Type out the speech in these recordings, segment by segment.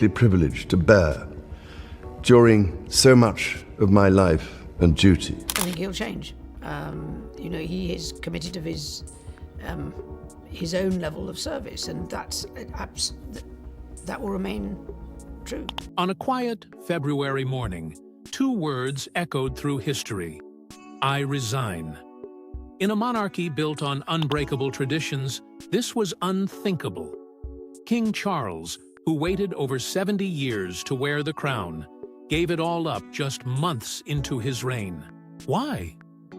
uniquely privileged to bear during so much of my life and duty. I think he'll change. He is committed of his own level of service, and that will remain true. On a quiet February morning, two words echoed through history: I resign. In a monarchy built on unbreakable traditions, this was unthinkable. King Charles, who waited over 70 years to wear the crown, gave it all up just months into his reign. Why?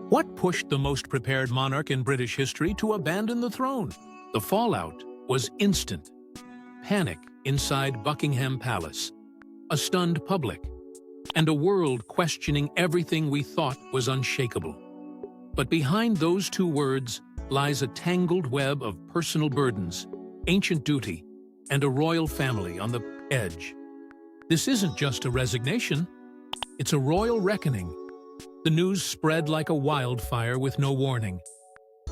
What pushed the most prepared monarch in British history to abandon the throne? The fallout was instant. Panic inside Buckingham Palace, a stunned public, and a world questioning everything we thought was unshakable. But behind those two words lies a tangled web of personal burdens, ancient duty, and a royal family on the edge. This isn't just a resignation, it's a royal reckoning. The news spread like a wildfire with no warning.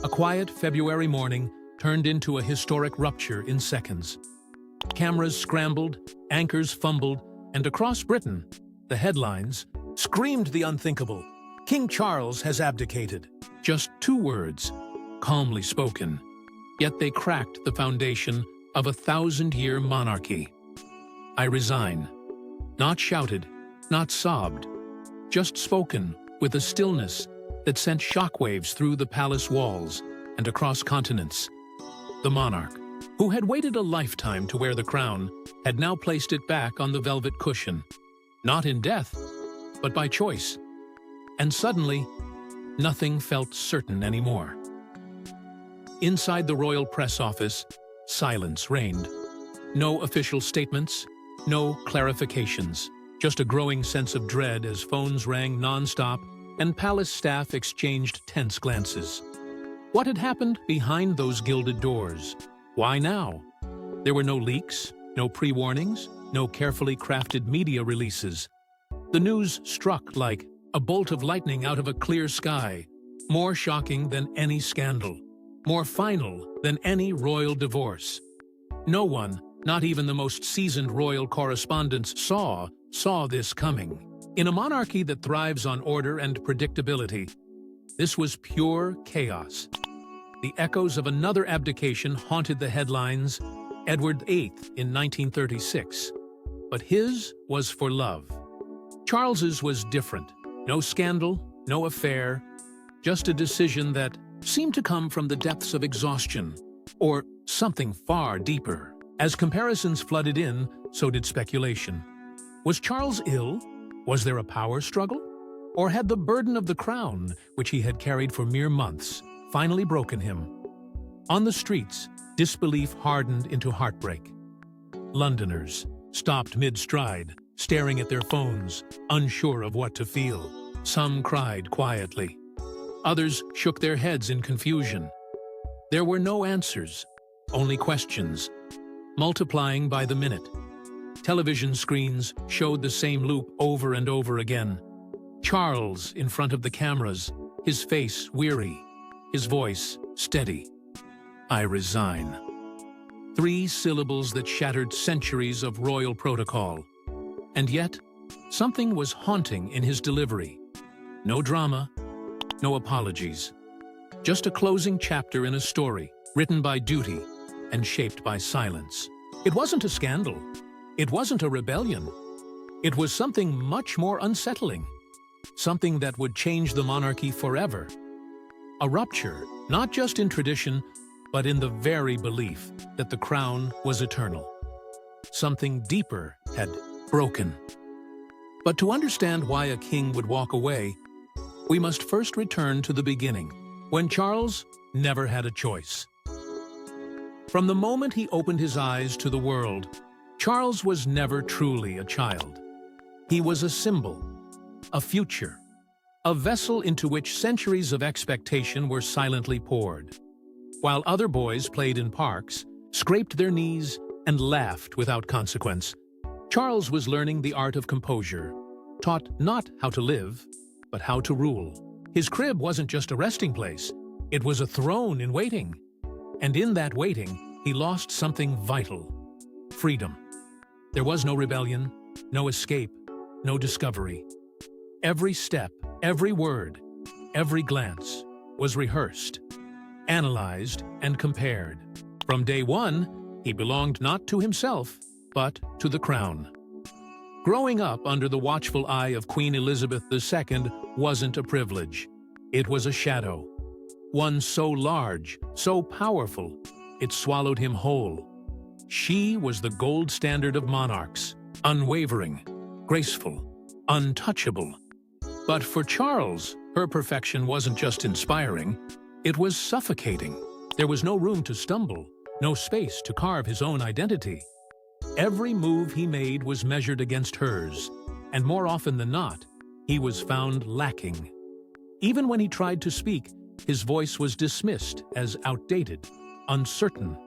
A quiet February morning turned into a historic rupture in seconds. Cameras scrambled, anchors fumbled, and across Britain, the headlines screamed the unthinkable. King Charles has abdicated. Just two words, calmly spoken. Yet they cracked the foundation of a 1,000-year monarchy. I resign. Not shouted, not sobbed, just spoken with a stillness that sent shockwaves through the palace walls and across continents. The monarch, who had waited a lifetime to wear the crown, had now placed it back on the velvet cushion. Not in death, but by choice. And suddenly, nothing felt certain anymore. Inside the royal press office, silence reigned. No official statements, no clarifications, just a growing sense of dread as phones rang non-stop and palace staff exchanged tense glances. What had happened behind those gilded doors? Why now? There were no leaks, no pre-warnings, no carefully crafted media releases. The news struck like a bolt of lightning out of a clear sky, more shocking than any scandal, more final than any royal divorce. No one, not even the most seasoned royal correspondents, saw this coming. In a monarchy that thrives on order and predictability, this was pure chaos. The echoes of another abdication haunted the headlines, Edward VIII in 1936. But his was for love. Charles's was different. No scandal, no affair, just a decision that seemed to come from the depths of exhaustion, or something far deeper. As comparisons flooded in, so did speculation. Was Charles ill? Was there a power struggle? Or had the burden of the crown, which he had carried for mere months, finally broken him? On the streets, disbelief hardened into heartbreak. Londoners stopped mid-stride, staring at their phones, unsure of what to feel. Some cried quietly. Others shook their heads in confusion. There were no answers, only questions, multiplying by the minute. Television screens showed the same loop over and over again. Charles in front of the cameras, his face weary, his voice steady. I resign. 3 syllables that shattered centuries of royal protocol. And yet, something was haunting in his delivery. No drama, no apologies. Just a closing chapter in a story, written by duty and shaped by silence. It wasn't a scandal. It wasn't a rebellion. It was something much more unsettling. Something that would change the monarchy forever. A rupture, not just in tradition, but in the very belief that the crown was eternal. Something deeper had broken. But to understand why a king would walk away, we must first return to the beginning, when Charles never had a choice. From the moment he opened his eyes to the world, Charles was never truly a child. He was a symbol, a future, a vessel into which centuries of expectation were silently poured. While other boys played in parks, scraped their knees, and laughed without consequence, Charles was learning the art of composure, taught not how to live, but how to rule. His crib wasn't just a resting place, it was a throne in waiting. And in that waiting, he lost something vital: freedom. There was no rebellion, no escape, no discovery. Every step, every word, every glance was rehearsed, analyzed, and compared. From day one, he belonged not to himself, but to the crown. Growing up under the watchful eye of Queen Elizabeth II wasn't a privilege. It was a shadow. One so large, so powerful, it swallowed him whole. She was the gold standard of monarchs, unwavering, graceful, untouchable. But for Charles, her perfection wasn't just inspiring, it was suffocating. There was no room to stumble, no space to carve his own identity. Every move he made was measured against hers, and more often than not, he was found lacking. Even when he tried to speak, his voice was dismissed as outdated, uncertain,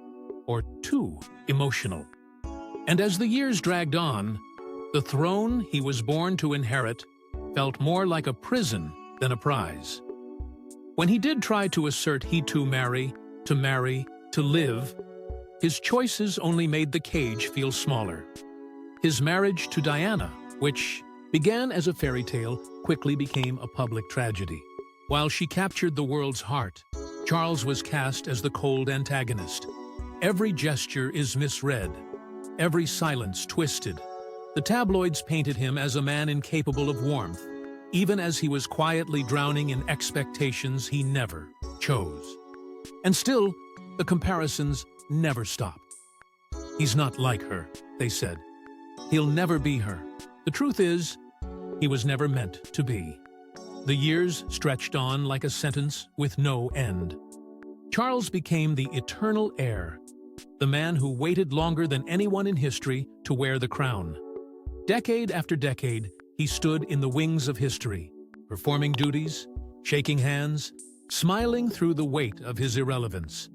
or too emotional. And as the years dragged on, the throne he was born to inherit felt more like a prison than a prize. When he did try to assert he too to marry, to live, his choices only made the cage feel smaller. His marriage to Diana, which began as a fairy tale, quickly became a public tragedy. While she captured the world's heart, Charles was cast as the cold antagonist. Every gesture is misread, every silence twisted. The tabloids painted him as a man incapable of warmth, even as he was quietly drowning in expectations he never chose. And still, the comparisons never stopped. He's not like her, they said. He'll never be her. The truth is, he was never meant to be. The years stretched on like a sentence with no end. Charles became the eternal heir, the man who waited longer than anyone in history to wear the crown. Decade after decade, he stood in the wings of history, performing duties, shaking hands, smiling through the weight of his irrelevance.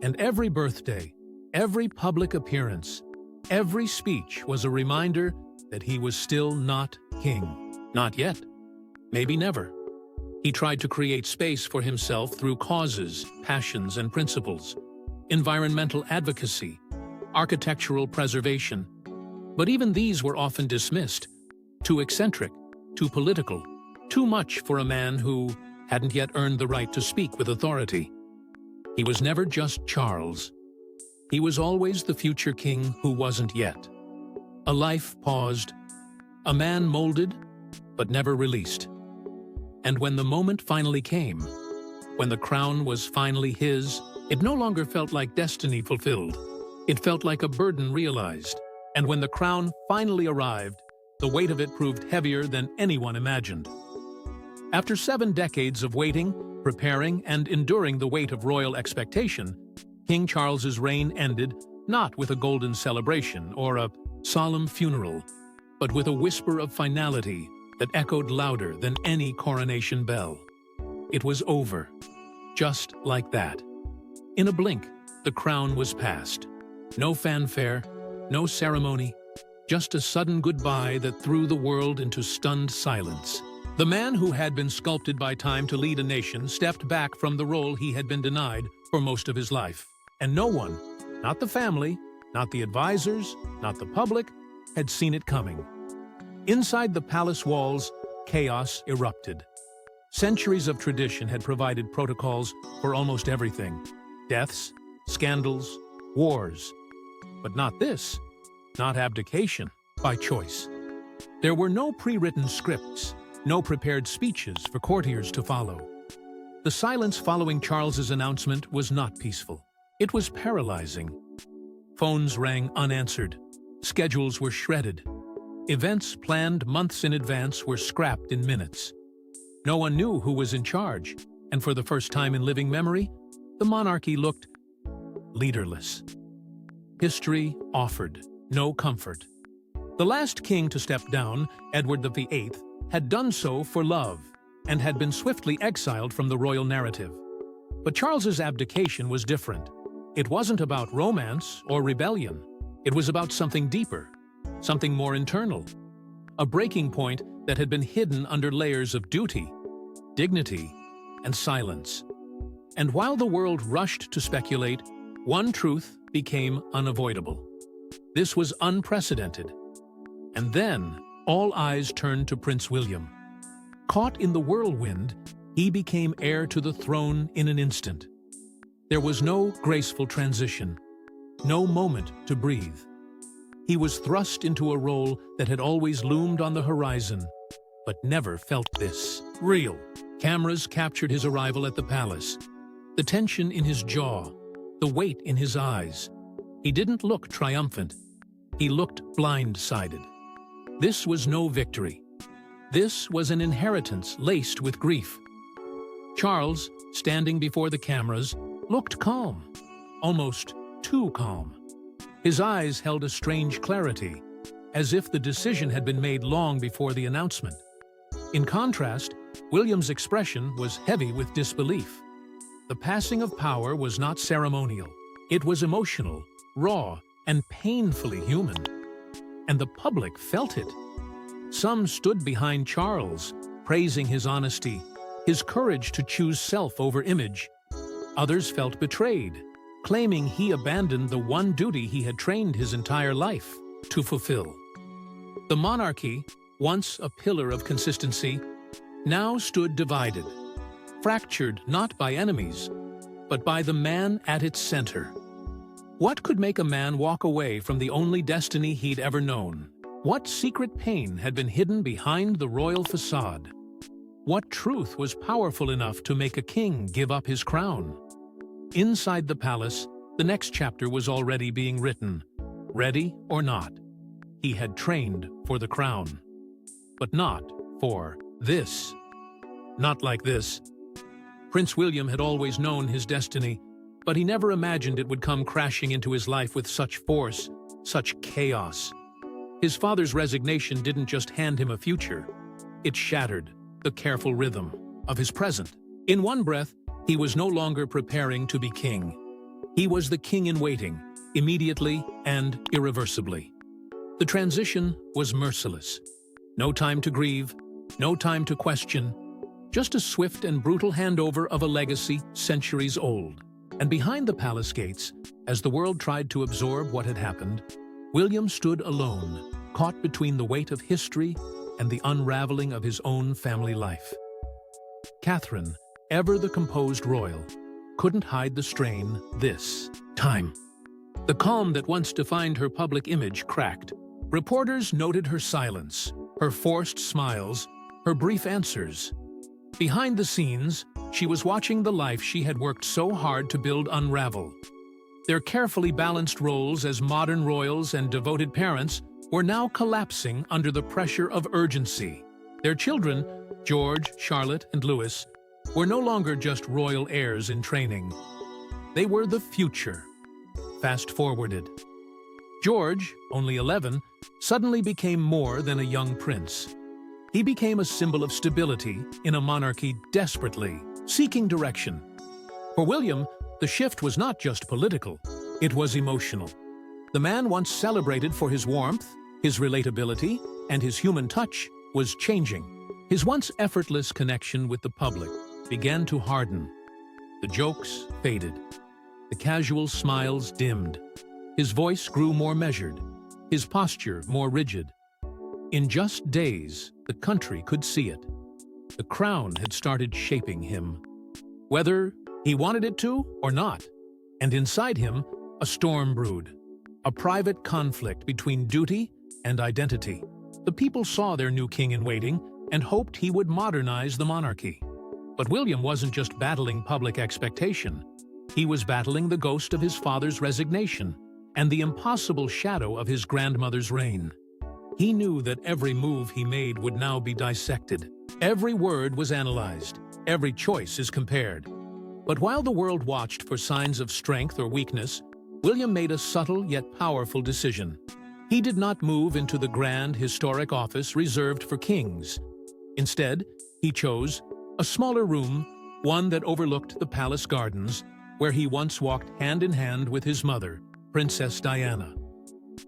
And every birthday, every public appearance, every speech was a reminder that he was still not king. Not yet. Maybe never. He tried to create space for himself through causes, passions, and principles, environmental advocacy, architectural preservation. But even these were often dismissed. Too eccentric, too political, too much for a man who hadn't yet earned the right to speak with authority. He was never just Charles. He was always the future king who wasn't yet. A life paused, a man molded, but never released. And when the moment finally came, when the crown was finally his, it no longer felt like destiny fulfilled. It felt like a burden realized. And when the crown finally arrived, the weight of it proved heavier than anyone imagined. After 7 decades of waiting, preparing, and enduring the weight of royal expectation, King Charles's reign ended not with a golden celebration or a solemn funeral, but with a whisper of finality that echoed louder than any coronation bell. It was over, just like that. In a blink, the crown was passed. No fanfare, no ceremony, just a sudden goodbye that threw the world into stunned silence. The man who had been sculpted by time to lead a nation stepped back from the role he had been denied for most of his life. And no one, not the family, not the advisors, not the public, had seen it coming. Inside the palace walls, chaos erupted. Centuries of tradition had provided protocols for almost everything. Deaths, scandals, wars. But not this, not abdication, by choice. There were no pre-written scripts, no prepared speeches for courtiers to follow. The silence following Charles's announcement was not peaceful. It was paralyzing. Phones rang unanswered. Schedules were shredded. Events planned months in advance were scrapped in minutes. No one knew who was in charge, and for the first time in living memory, the monarchy looked leaderless. History offered no comfort. The last king to step down, Edward VIII, had done so for love and had been swiftly exiled from the royal narrative. But Charles's abdication was different. It wasn't about romance or rebellion. It was about something deeper, something more internal, a breaking point that had been hidden under layers of duty, dignity, and silence. And while the world rushed to speculate, one truth became unavoidable. This was unprecedented. And then, all eyes turned to Prince William. Caught in the whirlwind, he became heir to the throne in an instant. There was no graceful transition, no moment to breathe. He was thrust into a role that had always loomed on the horizon, but never felt this real. Cameras captured his arrival at the palace. The tension in his jaw, the weight in his eyes. He didn't look triumphant. He looked blindsided. This was no victory. This was an inheritance laced with grief. Charles, standing before the cameras, looked calm, almost too calm. His eyes held a strange clarity, as if the decision had been made long before the announcement. In contrast, William's expression was heavy with disbelief. The passing of power was not ceremonial. It was emotional, raw, and painfully human. And the public felt it. Some stood behind Charles, praising his honesty, his courage to choose self over image. Others felt betrayed, claiming he abandoned the one duty he had trained his entire life to fulfill. The monarchy, once a pillar of consistency, now stood divided, fractured not by enemies, but by the man at its center. What could make a man walk away from the only destiny he'd ever known? What secret pain had been hidden behind the royal facade? What truth was powerful enough to make a king give up his crown? Inside the palace, the next chapter was already being written. Ready or not, he had trained for the crown. But not for this. Not like this. Prince William had always known his destiny, but he never imagined it would come crashing into his life with such force, such chaos. His father's resignation didn't just hand him a future. It shattered the careful rhythm of his present. In one breath, he was no longer preparing to be king. He was the king in waiting, immediately and irreversibly. The transition was merciless. No time to grieve, no time to question, just a swift and brutal handover of a legacy centuries old. And behind the palace gates, as the world tried to absorb what had happened, William stood alone, caught between the weight of history and the unraveling of his own family life. Catherine, ever the composed royal, couldn't hide the strain this time. The calm that once defined her public image cracked. Reporters noted her silence, her forced smiles, her brief answers. Behind the scenes, she was watching the life she had worked so hard to build unravel. Their carefully balanced roles as modern royals and devoted parents were now collapsing under the pressure of urgency. Their children, George, Charlotte, and Louis, were no longer just royal heirs in training. They were the future. Fast-forwarded. George, only 11, suddenly became more than a young prince. He became a symbol of stability in a monarchy desperately seeking direction. For William, the shift was not just political, it was emotional. The man once celebrated for his warmth, his relatability, and his human touch was changing. His once effortless connection with the public began to harden. The jokes faded. The casual smiles dimmed. His voice grew more measured, his posture more rigid. In just days, the country could see it. The crown had started shaping him, whether he wanted it to or not. And inside him, a storm brewed, a private conflict between duty and identity. The people saw their new king in waiting and hoped he would modernize the monarchy. But William wasn't just battling public expectation. He was battling the ghost of his father's resignation and the impossible shadow of his grandmother's reign. He knew that every move he made would now be dissected. Every word was analyzed. Every choice is compared. But while the world watched for signs of strength or weakness, William made a subtle yet powerful decision. He did not move into the grand, historic office reserved for kings. Instead, he chose a smaller room, one that overlooked the palace gardens, where he once walked hand in hand with his mother, Princess Diana.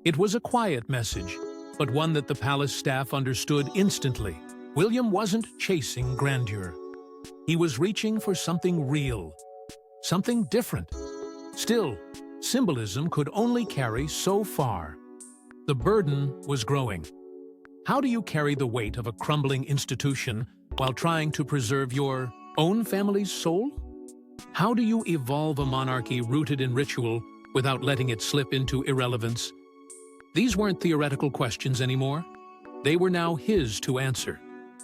It was a quiet message, but one that the palace staff understood instantly. William wasn't chasing grandeur. He was reaching for something real, something different. Still, symbolism could only carry so far. The burden was growing. How do you carry the weight of a crumbling institution while trying to preserve your own family's soul? How do you evolve a monarchy rooted in ritual without letting it slip into irrelevance? These weren't theoretical questions anymore. They were now his to answer,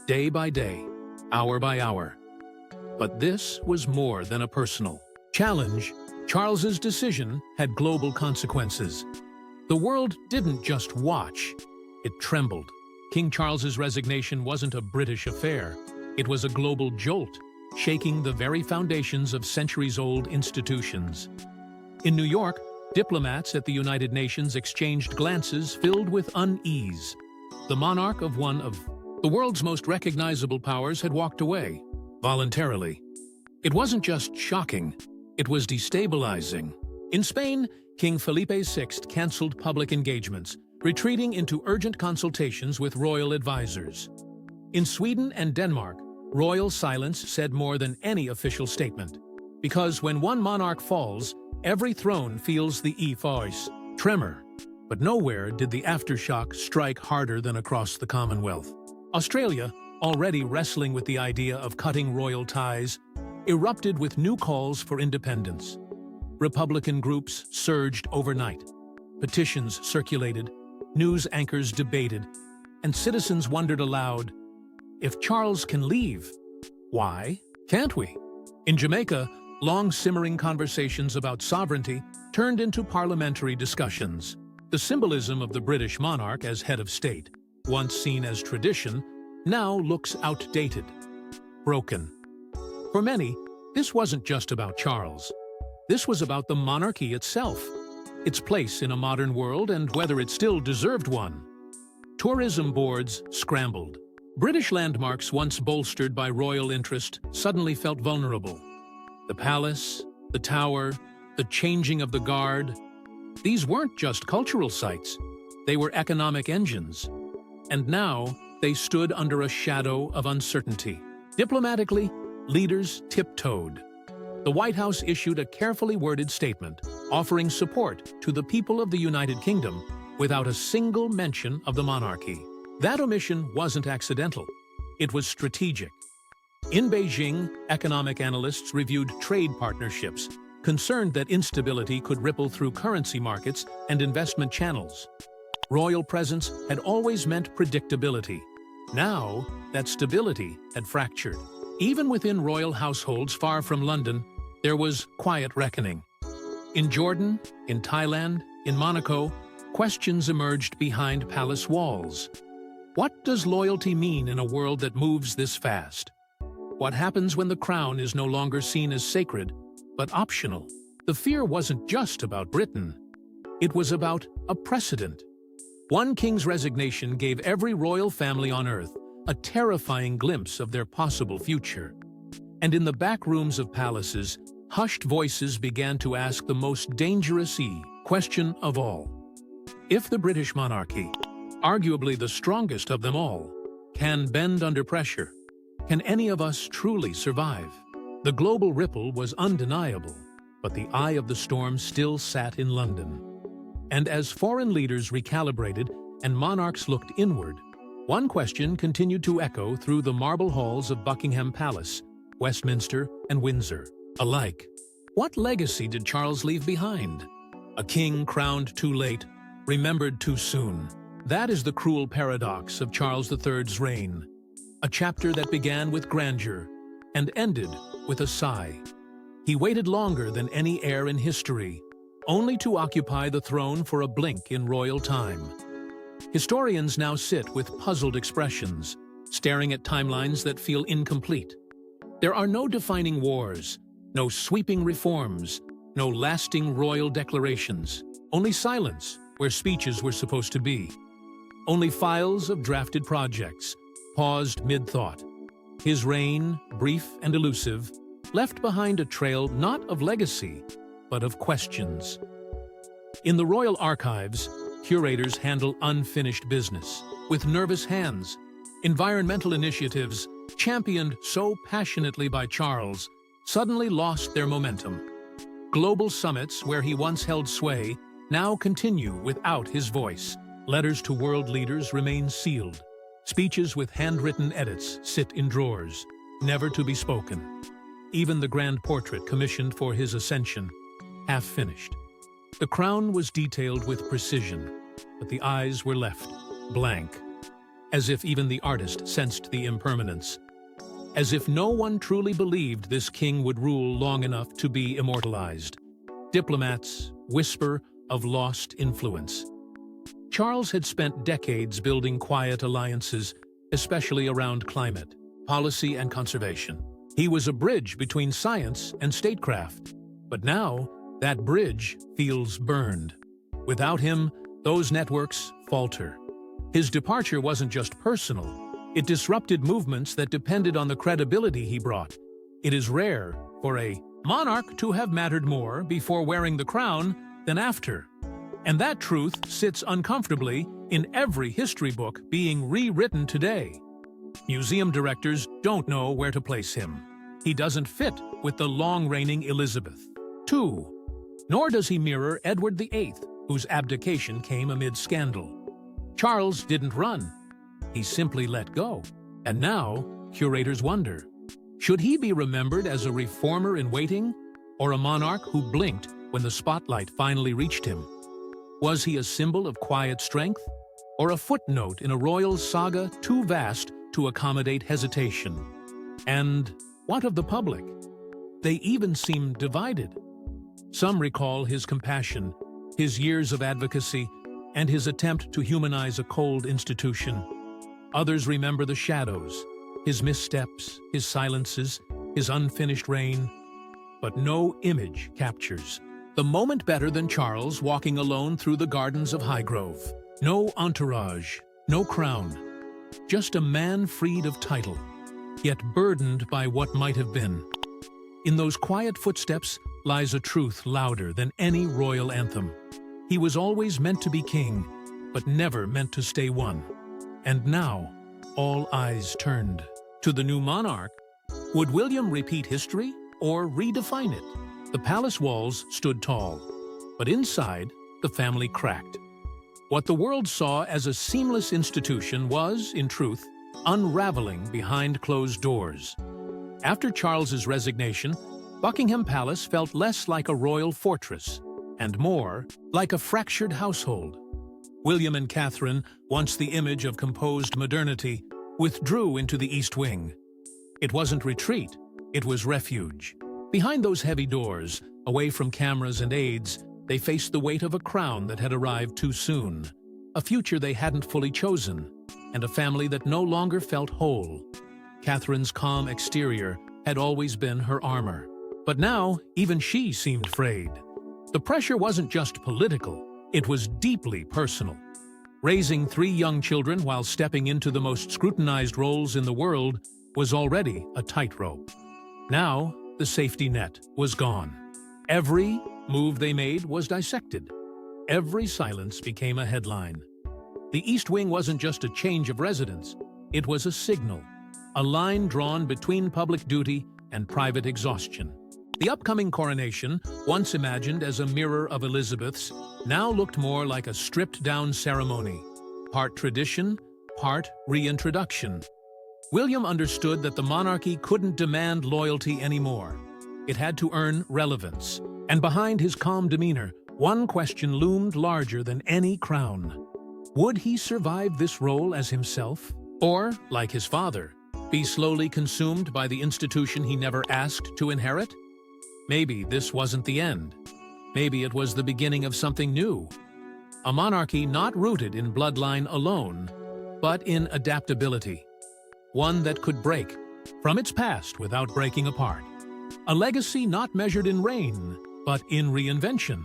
day by day, hour by hour. But this was more than a personal challenge. Charles's decision had global consequences. The world didn't just watch, it trembled. King Charles's resignation wasn't a British affair. It was a global jolt, shaking the very foundations of centuries-old institutions. In New York, diplomats at the United Nations exchanged glances filled with unease. The monarch of one of the world's most recognizable powers had walked away, voluntarily. It wasn't just shocking, it was destabilizing. In Spain, King Felipe VI canceled public engagements, retreating into urgent consultations with royal advisors. In Sweden and Denmark, royal silence said more than any official statement. Because when one monarch falls, every throne feels the voice tremor. But nowhere did the aftershock strike harder than across the Commonwealth. Australia, already wrestling with the idea of cutting royal ties, erupted with new calls for independence. Republican groups surged overnight. Petitions circulated, news anchors debated, and citizens wondered aloud, if Charles can leave, why can't we? In Jamaica, long-simmering conversations about sovereignty turned into parliamentary discussions. The symbolism of the British monarch as head of state, once seen as tradition, now looks outdated, broken. For many, this wasn't just about Charles. This was about the monarchy itself, its place in a modern world and whether it still deserved one. Tourism boards scrambled. British landmarks once bolstered by royal interest suddenly felt vulnerable. The palace, the tower, the changing of the guard. These weren't just cultural sites. They were economic engines. And now they stood under a shadow of uncertainty. Diplomatically, leaders tiptoed. The White House issued a carefully worded statement offering support to the people of the United Kingdom without a single mention of the monarchy. That omission wasn't accidental. It was strategic. In Beijing, economic analysts reviewed trade partnerships, concerned that instability could ripple through currency markets and investment channels. Royal presence had always meant predictability. Now, that stability had fractured. Even within royal households far from London, there was quiet reckoning. In Jordan, in Thailand, in Monaco, questions emerged behind palace walls. What does loyalty mean in a world that moves this fast? What happens when the crown is no longer seen as sacred, but optional? The fear wasn't just about Britain. It was about a precedent. One king's resignation gave every royal family on earth a terrifying glimpse of their possible future. And in the back rooms of palaces, hushed voices began to ask the most dangerous question of all. If the British monarchy, arguably the strongest of them all, can bend under pressure, can any of us truly survive? The global ripple was undeniable, but the eye of the storm still sat in London. And as foreign leaders recalibrated and monarchs looked inward, one question continued to echo through the marble halls of Buckingham Palace, Westminster, and Windsor. Alike, what legacy did Charles leave behind? A king crowned too late, remembered too soon. That is the cruel paradox of Charles III's reign. A chapter that began with grandeur and ended with a sigh. He waited longer than any heir in history, only to occupy the throne for a blink in royal time. Historians now sit with puzzled expressions, staring at timelines that feel incomplete. There are no defining wars, no sweeping reforms, no lasting royal declarations, only silence where speeches were supposed to be. Only files of drafted projects, paused mid-thought. His reign, brief and elusive, left behind a trail not of legacy, but of questions. In the royal archives, curators handle unfinished business with nervous hands. Environmental initiatives, championed so passionately by Charles, suddenly lost their momentum. Global summits where he once held sway now continue without his voice. Letters to world leaders remain sealed. Speeches with handwritten edits sit in drawers, never to be spoken. Even the grand portrait commissioned for his ascension, half finished. The crown was detailed with precision, but the eyes were left blank, as if even the artist sensed the impermanence. As if no one truly believed this king would rule long enough to be immortalized. Diplomats whisper of lost influence. Charles had spent decades building quiet alliances, especially around climate, policy, and conservation. He was a bridge between science and statecraft. But now, that bridge feels burned. Without him, those networks falter. His departure wasn't just personal. It disrupted movements that depended on the credibility he brought. It is rare for a monarch to have mattered more before wearing the crown than after. And that truth sits uncomfortably in every history book being rewritten today. Museum directors don't know where to place him. He doesn't fit with the long-reigning Elizabeth II, nor does he mirror Edward VIII, whose abdication came amid scandal. Charles didn't run. He simply let go. And now, curators wonder, should he be remembered as a reformer in waiting, or a monarch who blinked when the spotlight finally reached him? Was he a symbol of quiet strength, or a footnote in a royal saga too vast to accommodate hesitation? And what of the public? They even seem divided. Some recall his compassion, his years of advocacy, and his attempt to humanize a cold institution. Others remember the shadows, his missteps, his silences, his unfinished reign. But no image captures the moment better than Charles walking alone through the gardens of Highgrove. No entourage, no crown, just a man freed of title, yet burdened by what might have been. In those quiet footsteps lies a truth louder than any royal anthem. He was always meant to be king, but never meant to stay one. And now, all eyes turned to the new monarch. Would William repeat history or redefine it? The palace walls stood tall, but inside, the family cracked. What the world saw as a seamless institution was, in truth, unraveling behind closed doors. After Charles's resignation, Buckingham Palace felt less like a royal fortress and more like a fractured household. William and Catherine, once the image of composed modernity, withdrew into the East Wing. It wasn't retreat, it was refuge. Behind those heavy doors, away from cameras and aides, they faced the weight of a crown that had arrived too soon, a future they hadn't fully chosen, and a family that no longer felt whole. Catherine's calm exterior had always been her armor, but now even she seemed frayed. The pressure wasn't just political, it was deeply personal. Raising 3 young children while stepping into the most scrutinized roles in the world was already a tightrope. Now, the safety net was gone. Every move they made was dissected. Every silence became a headline. The East Wing wasn't just a change of residence, it was a signal, a line drawn between public duty and private exhaustion. The upcoming coronation, once imagined as a mirror of Elizabeth's, now looked more like a stripped-down ceremony, part tradition, part reintroduction. William understood that the monarchy couldn't demand loyalty anymore. It had to earn relevance. And behind his calm demeanor, one question loomed larger than any crown. Would he survive this role as himself? Or, like his father, be slowly consumed by the institution he never asked to inherit? Maybe this wasn't the end. Maybe it was the beginning of something new. A monarchy not rooted in bloodline alone, but in adaptability. One that could break from its past without breaking apart. A legacy not measured in reign, but in reinvention.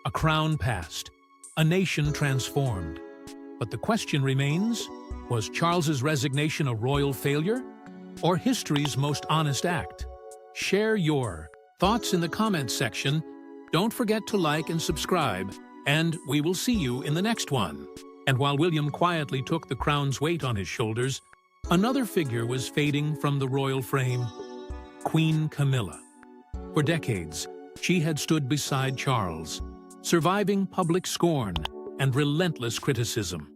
A crown passed, a nation transformed. But the question remains, was Charles's resignation a royal failure, or history's most honest act? Share your thoughts in the comments section. Don't forget to like and subscribe, and we will see you in the next one. And while William quietly took the crown's weight on his shoulders, another figure was fading from the royal frame, Queen Camilla. For decades, She had stood beside Charles, surviving public scorn and relentless criticism.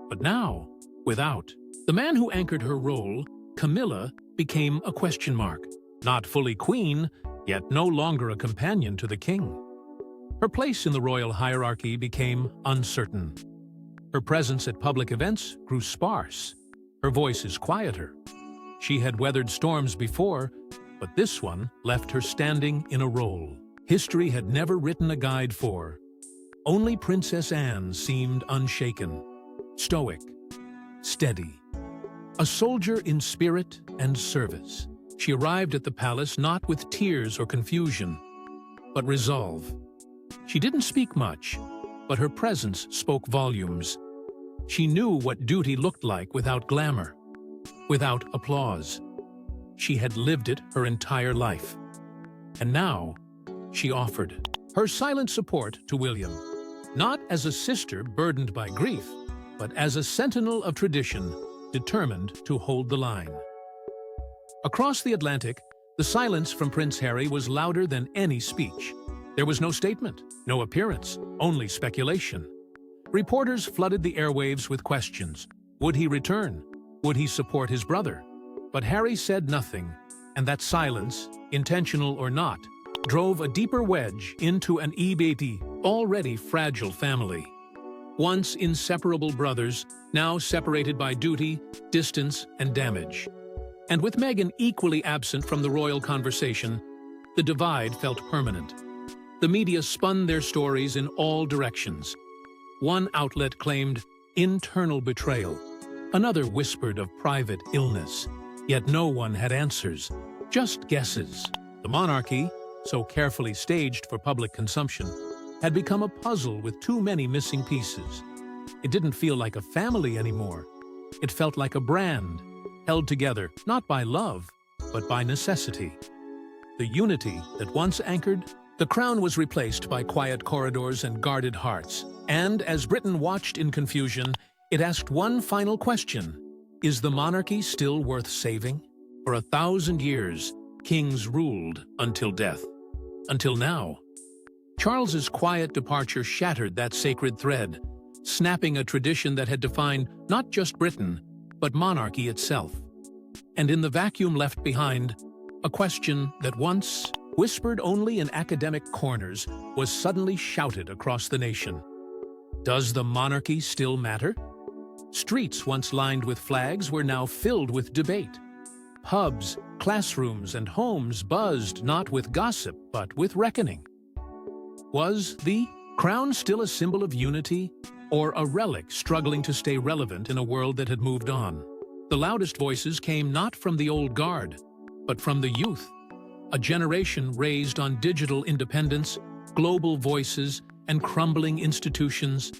But now, without, the man who anchored her role, Camilla, became a question mark. Not fully queen, yet no longer a companion to the king. Her place in the royal hierarchy became uncertain. Her presence at public events grew sparse. Her voice is quieter. She had weathered storms before, but this one left her standing in a role history had never written a guide for. Only Princess Anne seemed unshaken, stoic, steady. A soldier in spirit and service, she arrived at the palace not with tears or confusion, but resolve. She didn't speak much, but her presence spoke volumes. She knew what duty looked like without glamour, without applause. She had lived it her entire life. And now, she offered her silent support to William, not as a sister burdened by grief, but as a sentinel of tradition determined to hold the line. Across the Atlantic, the silence from Prince Harry was louder than any speech. There was no statement, no appearance, only speculation. Reporters flooded the airwaves with questions. Would he return? Would he support his brother? But Harry said nothing, and that silence, intentional or not, drove a deeper wedge into an already fragile family. Once inseparable brothers, now separated by duty, distance, and damage. And with Meghan equally absent from the royal conversation, the divide felt permanent. The media spun their stories in all directions. One outlet claimed internal betrayal. Another whispered of private illness. Yet no one had answers, just guesses. The monarchy, so carefully staged for public consumption, had become a puzzle with too many missing pieces. It didn't feel like a family anymore. It felt like a brand, held together not by love, but by necessity. The unity that once anchored, the crown was replaced by quiet corridors and guarded hearts. And as Britain watched in confusion, it asked one final question. Is the monarchy still worth saving? For 1,000 years, kings ruled until death. Until now. Charles's quiet departure shattered that sacred thread, snapping a tradition that had defined not just Britain, but monarchy itself. And in the vacuum left behind, a question that once whispered only in academic corners was suddenly shouted across the nation. Does the monarchy still matter? Streets once lined with flags were now filled with debate. Pubs, classrooms, and homes buzzed not with gossip, but with reckoning. Was the crown still a symbol of unity, or a relic struggling to stay relevant in a world that had moved on? The loudest voices came not from the old guard, but from the youth, a generation raised on digital independence, global voices, and crumbling institutions.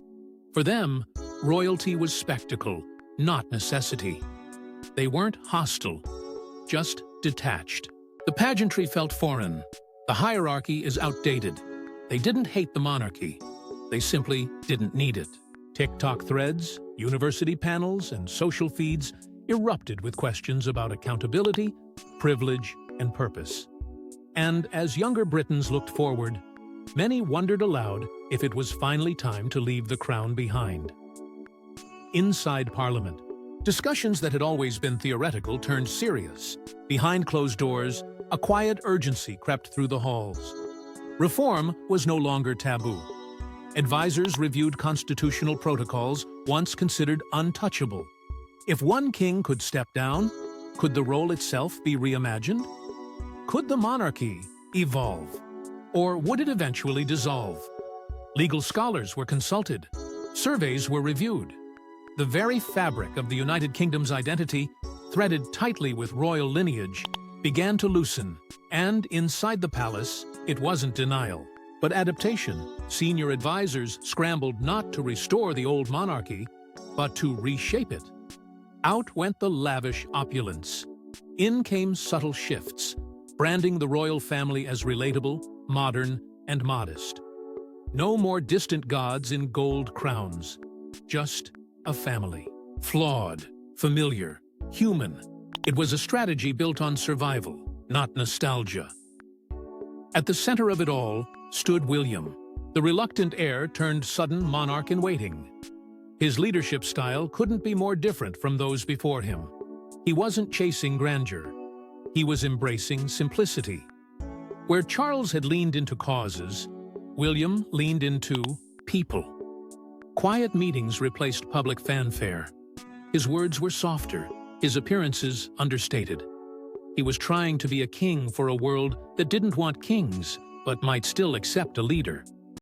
For them, royalty was spectacle, not necessity. They weren't hostile, just detached. The pageantry felt foreign. The hierarchy is outdated. They didn't hate the monarchy. They simply didn't need it. TikTok threads, university panels, and social feeds erupted with questions about accountability, privilege, and purpose. And as younger Britons looked forward, many wondered aloud if it was finally time to leave the crown behind. Inside Parliament, discussions that had always been theoretical turned serious. Behind closed doors, a quiet urgency crept through the halls. Reform was no longer taboo. Advisors reviewed constitutional protocols once considered untouchable. If one king could step down, could the role itself be reimagined? Could the monarchy evolve? Or would it eventually dissolve? Legal scholars were consulted. Surveys were reviewed. The very fabric of the United Kingdom's identity, threaded tightly with royal lineage, began to loosen. And inside the palace, it wasn't denial, but adaptation. Senior advisors scrambled not to restore the old monarchy, but to reshape it. Out went the lavish opulence. In came subtle shifts, branding the royal family as relatable, modern, and modest. No more distant gods in gold crowns, just a family. Flawed, familiar, human. It was a strategy built on survival, not nostalgia. At the center of it all stood William, the reluctant heir turned sudden monarch-in-waiting. His leadership style couldn't be more different from those before him. He wasn't chasing grandeur. He was embracing simplicity. Where Charles had leaned into causes, William leaned into people. Quiet meetings replaced public fanfare. His words were softer, his appearances understated. He was trying to be a king for a world that didn't want kings, but might still accept a leader.